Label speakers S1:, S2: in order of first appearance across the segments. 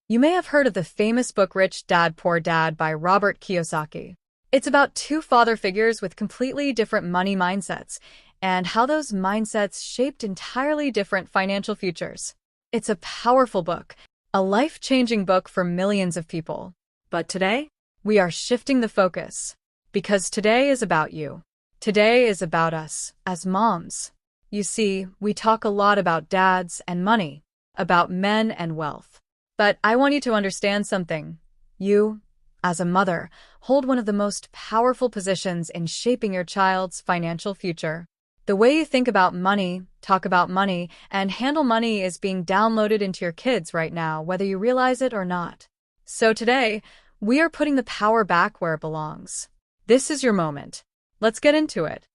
S1: You may have heard of the famous book Rich Dad, Poor Dad by Robert Kiyosaki. It's about two father figures with completely different money mindsets and how those mindsets shaped entirely different financial futures. It's a powerful book, a life-changing book for millions of people. But today, we are shifting the focus. Because today is about you. Today is about us, as moms. You see, we talk a lot about dads and money, about men and wealth. But I want you to understand something. You, as a mother, hold one of the most powerful positions in shaping your child's financial future. The way you think about money, talk about money, and handle money is being downloaded into your kids right now, whether you realize it or not. So today, we are putting the power back where it belongs. This is your moment. Let's get into it.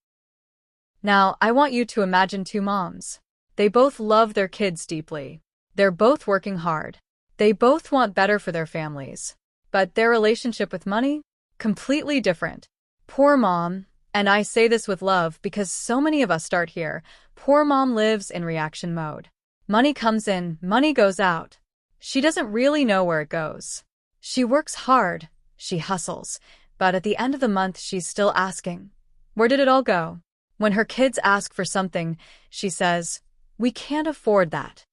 S1: Now, I want you to imagine two moms. They both love their kids deeply. They're both working hard. They both want better for their families. But their relationship with money? Completely different. Poor mom, and I say this with love because so many of us start here, poor mom lives in reaction mode. Money comes in, money goes out. She doesn't really know where it goes. She works hard, she hustles, but at the end of the month she's still asking, where did it all go? When her kids ask for something, she says, we can't afford that.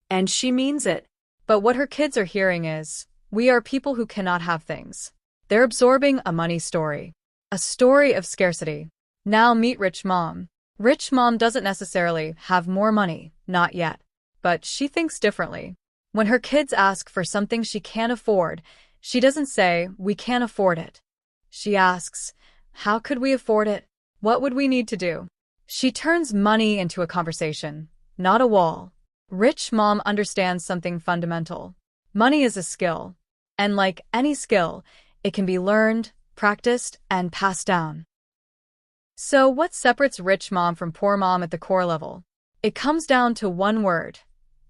S1: And she means it. But what her kids are hearing is, we are people who cannot have things. They're absorbing a money story. A story of scarcity. Now meet Rich Mom. Rich Mom doesn't necessarily have more money, not yet. But she thinks differently. When her kids ask for something she can't afford, she doesn't say, we can't afford it. She asks, how could we afford it? What would we need to do? She turns money into a conversation, not a wall. Rich Mom understands something fundamental. Money is a skill. And like any skill, it can be learned, practiced, and passed down. So what separates Rich Mom from Poor Mom at the core level? It comes down to one word: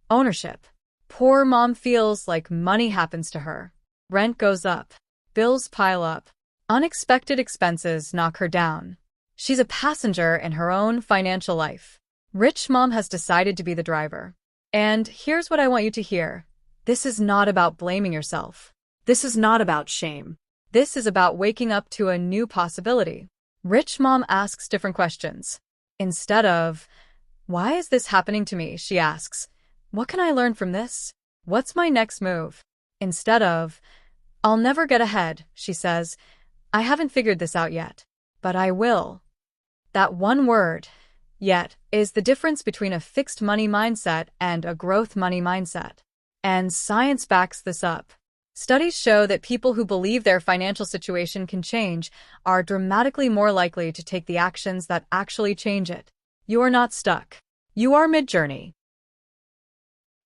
S1: ownership. Poor Mom feels like money happens to her. Rent goes up. Bills pile up. Unexpected expenses knock her down. She's a passenger in her own financial life. Rich Mom has decided to be the driver. And here's what I want you to hear. This is not about blaming yourself. This is not about shame. This is about waking up to a new possibility. Rich Mom asks different questions. Instead of, why is this happening to me? She asks, what can I learn from this? What's my next move? Instead of, I'll never get ahead, she says, I haven't figured this out yet, but I will. That one word, yet, is the difference between a fixed money mindset and a growth money mindset. And science backs this up. Studies show that people who believe their financial situation can change are dramatically more likely to take the actions that actually change it. You are not stuck. You are mid-journey.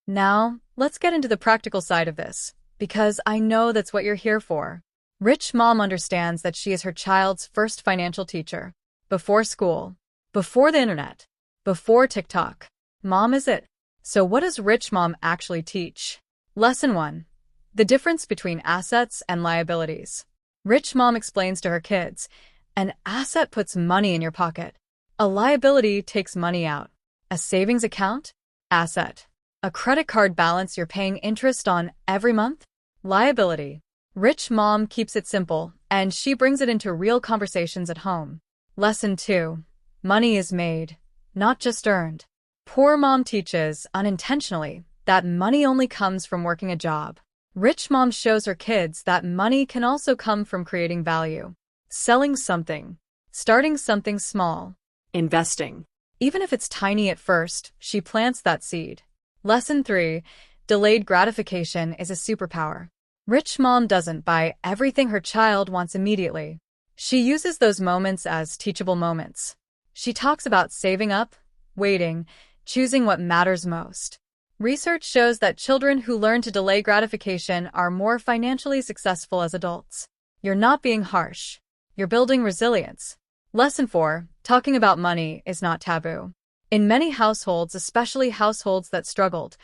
S1: Now, let's get into the practical side of this, because I know that's what you're here for. Rich Mom understands that she is her child's first financial teacher. Before school, before the internet, before TikTok. Mom is it. So what does Rich Mom actually teach? Lesson 1. The difference between assets and liabilities. Rich Mom explains to her kids, an asset puts money in your pocket. A liability takes money out. A savings account? Asset. A credit card balance you're paying interest on every month? Liability. Rich Mom keeps it simple, and she brings it into real conversations at home. Lesson 2. Money is made, not just earned. Poor Mom teaches, unintentionally, that money only comes from working a job. Rich Mom shows her kids that money can also come from creating value. Selling something. Starting something small. Investing. Even if it's tiny at first, she plants that seed. Lesson 3. Delayed gratification is a superpower. Rich Mom doesn't buy everything her child wants immediately. She uses those moments as teachable moments. She talks about saving up, waiting, choosing what matters most. Research shows that children who learn to delay gratification are more financially successful as adults. You're not being harsh. You're building resilience. Lesson 4. Talking about money is not taboo. In many households, especially households that struggled,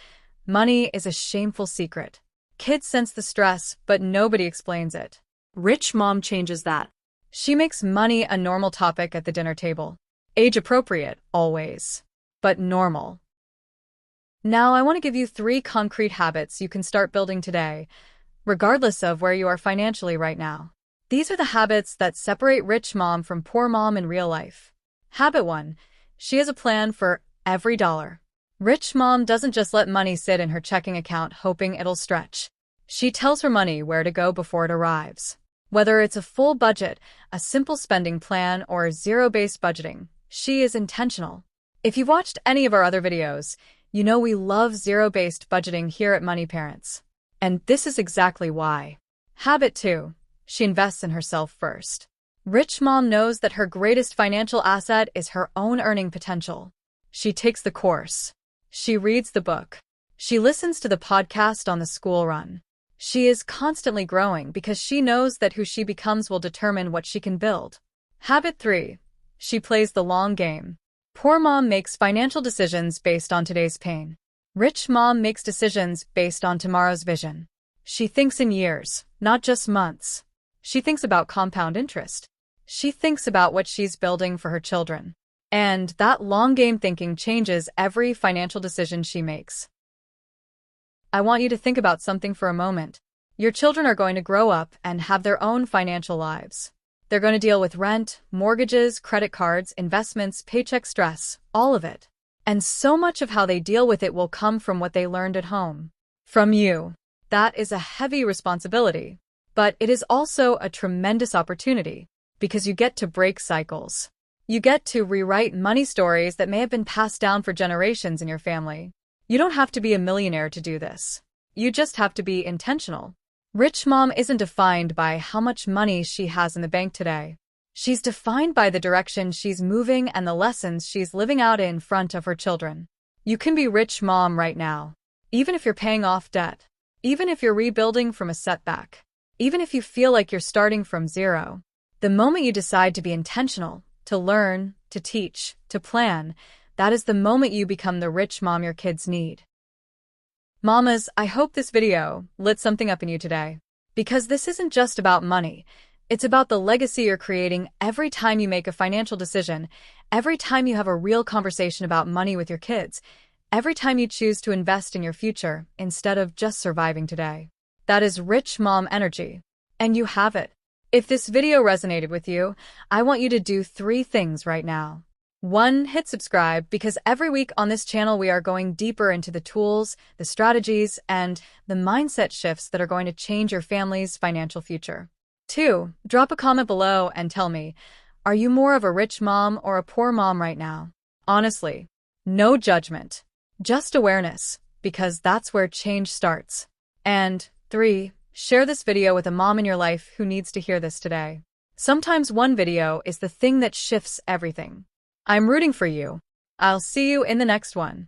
S1: money is a shameful secret. Kids sense the stress, but nobody explains it. Rich Mom changes that. She makes money a normal topic at the dinner table. Age appropriate, always. But normal. Now, I want to give you 3 concrete habits you can start building today, regardless of where you are financially right now. These are the habits that separate rich mom from poor mom in real life. Habit 1. She has a plan for every dollar. Rich mom doesn't just let money sit in her checking account hoping it'll stretch. She tells her money where to go before it arrives. Whether it's a full budget, a simple spending plan, or zero-based budgeting, she is intentional. If you've watched any of our other videos, you know we love zero-based budgeting here at Money Parents. And this is exactly why. Habit 2. She invests in herself first. Rich mom knows that her greatest financial asset is her own earning potential. She takes the course. She reads the book. She listens to the podcast on the school run. She is constantly growing because she knows that who she becomes will determine what she can build. Habit 3. She plays the long game. Poor mom makes financial decisions based on today's pain. Rich mom makes decisions based on tomorrow's vision. She thinks in years, not just months. She thinks about compound interest. She thinks about what she's building for her children. And that long game thinking changes every financial decision she makes. I want you to think about something for a moment. Your children are going to grow up and have their own financial lives. They're going to deal with rent, mortgages, credit cards, investments, paycheck stress, all of it. And so much of how they deal with it will come from what they learned at home. From you. That is a heavy responsibility. But it is also a tremendous opportunity, because you get to break cycles. You get to rewrite money stories that may have been passed down for generations in your family. You don't have to be a millionaire to do this. You just have to be intentional. Rich mom isn't defined by how much money she has in the bank today. She's defined by the direction she's moving and the lessons she's living out in front of her children. You can be rich mom right now, even if you're paying off debt, even if you're rebuilding from a setback, even if you feel like you're starting from zero. The moment you decide to be intentional, to learn, to teach, to plan, that is the moment you become the rich mom your kids need. Mamas, I hope this video lit something up in you today. Because this isn't just about money. It's about the legacy you're creating every time you make a financial decision, every time you have a real conversation about money with your kids, every time you choose to invest in your future instead of just surviving today. That is rich mom energy. And you have it. If this video resonated with you, I want you to do 3 things right now. 1. Hit subscribe, because every week on this channel we are going deeper into the tools, the strategies, and the mindset shifts that are going to change your family's financial future. 2. Drop a comment below and tell me, are you more of a rich mom or a poor mom right now? Honestly, no judgment, just awareness, because that's where change starts. And 3. Share this video with a mom in your life who needs to hear this today. Sometimes one video is the thing that shifts everything. I'm rooting for you. I'll see you in the next one.